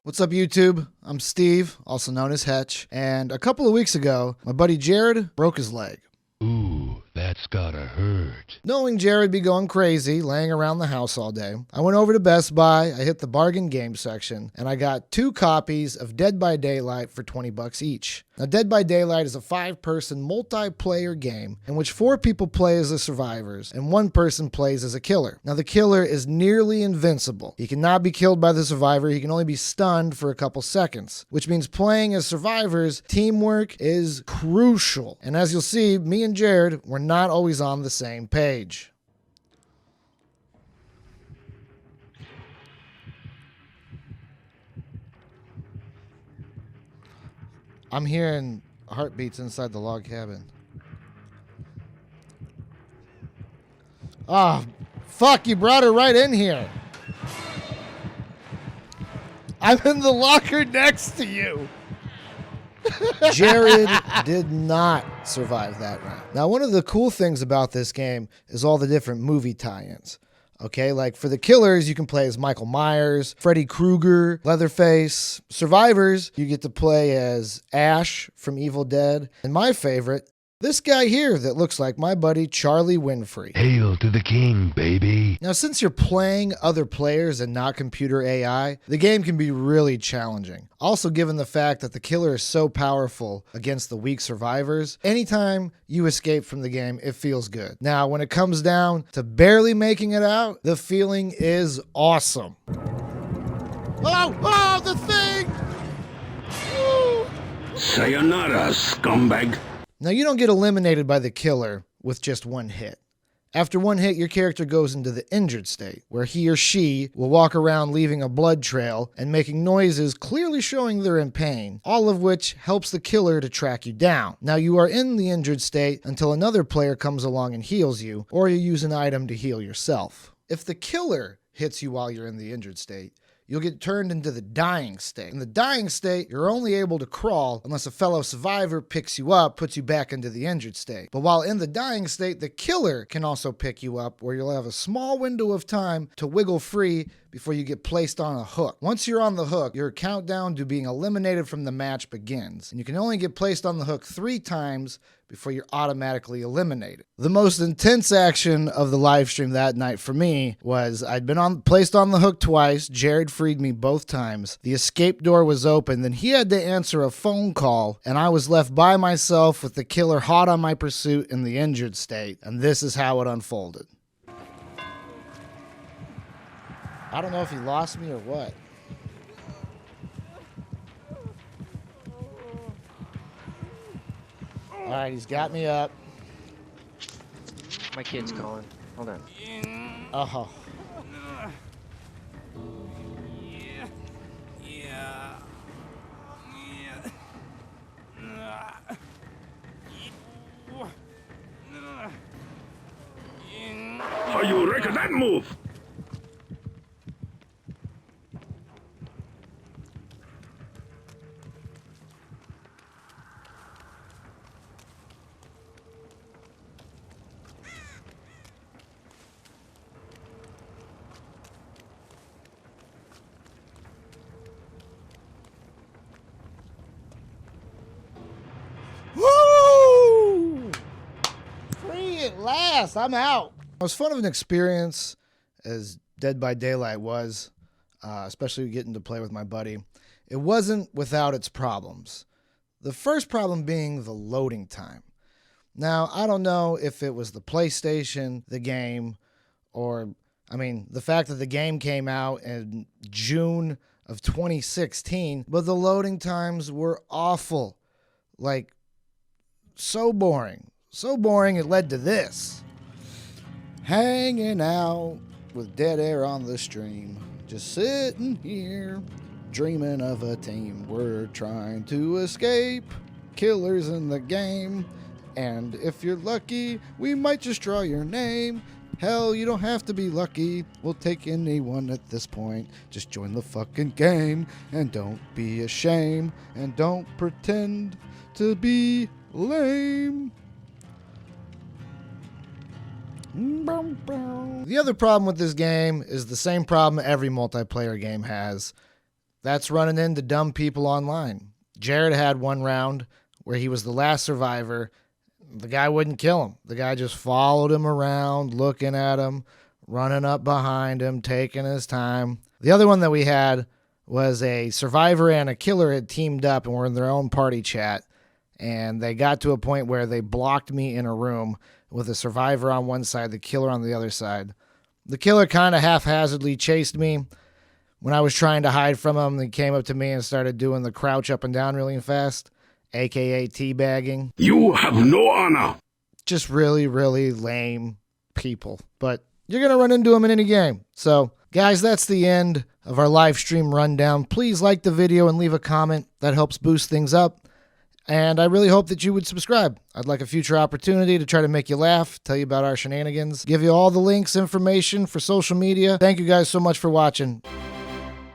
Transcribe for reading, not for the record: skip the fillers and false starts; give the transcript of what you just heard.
What's up, YouTube? I'm Steve, also known as Hetch, and a couple of weeks ago, my buddy Jared broke his leg. Ooh, that's gotta hurt. Knowing Jared be going crazy, laying around the house all day, I went over to Best Buy, I hit the bargain game section, and I got 2 copies of Dead by Daylight for $20 each. Now, Dead by Daylight is a 5-person multiplayer game in which 4 people play as the survivors and 1 person plays as a killer. Now, the killer is nearly invincible. He cannot be killed by the survivor. He can only be stunned for a couple seconds, which means playing as survivors, teamwork is crucial. And as you'll see, me and Jared were not always on the same page. I'm hearing heartbeats inside the log cabin. Oh, fuck, you brought her right in here. I'm in the locker next to you. Jared did not survive that round. Now, one of the cool things about this game is all the different movie tie-ins. Okay, like for the killers, you can play as Michael Myers, Freddy Krueger, Leatherface. Survivors, you get to play as Ash from Evil Dead. And my favorite, this guy here that looks like my buddy Charlie Winfrey. Hail to the king, baby. Now, since you're playing other players and not computer AI, the game can be really challenging. Also, given the fact that the killer is so powerful against the weak survivors, anytime you escape from the game, it feels good. Now, when it comes down to barely making it out, the feeling is awesome. Oh, the thing! Woo! Sayonara, scumbag. Now, you don't get eliminated by the killer with just 1 hit. After 1 hit, your character goes into the injured state, where he or she will walk around leaving a blood trail and making noises clearly showing they're in pain, all of which helps the killer to track you down. Now, you are in the injured state until another player comes along and heals you, or you use an item to heal yourself. If the killer hits you while you're in the injured state, you'll get turned into the dying state. In the dying state, you're only able to crawl unless a fellow survivor picks you up, puts you back into the injured state. But while in the dying state, the killer can also pick you up, where you'll have a small window of time to wiggle free before you get placed on a hook. Once you're on the hook, your countdown to being eliminated from the match begins, and you can only get placed on the hook 3 times before you're automatically eliminated. The most intense action of the live stream that night for me was I'd been placed on the hook twice. Jared freed me both times. The escape door was open. Then he had to answer a phone call, and I was left by myself with the killer hot on my pursuit in the injured state. And this is how it unfolded. I don't know if he lost me or what. All right, he's got me up. My kid's calling. Hold on. Oh. How you reckon that move? Woo! Free at last. I'm out. As fun of an experience as Dead by Daylight was, especially getting to play with my buddy, it wasn't without its problems. The first problem being the loading time. Now, I don't know if it was the PlayStation, the game, or, the fact that the game came out in June of 2016, but the loading times were awful. Like, so boring. So boring it led to this. Hanging out with dead air on the stream. Just sitting here, dreaming of a team. We're trying to escape killers in the game. And if you're lucky, we might just draw your name. Hell, you don't have to be lucky. We'll take anyone at this point. Just join the fucking game. And don't be ashamed. And don't pretend to be lame. The other problem with this game is the same problem every multiplayer game has. That's running into dumb people online. Jared had one round where he was the last survivor. The guy wouldn't kill him. The guy just followed him around, looking at him, running up behind him, taking his time. The other one that we had was a survivor and a killer had teamed up and were in their own party chat. And they got to a point where they blocked me in a room with a survivor on one side, the killer on the other side. The killer kind of haphazardly chased me. When I was trying to hide from him, he came up to me and started doing the crouch up and down really fast, aka teabagging. You have no honor. Just really, really lame people. But you're going to run into them in any game. So, guys, that's the end of our live stream rundown. Please like the video and leave a comment. That helps boost things up. And I really hope that you would subscribe. I'd like a future opportunity to try to make you laugh, tell you about our shenanigans, give you all the links, information for social media. Thank you guys so much for watching.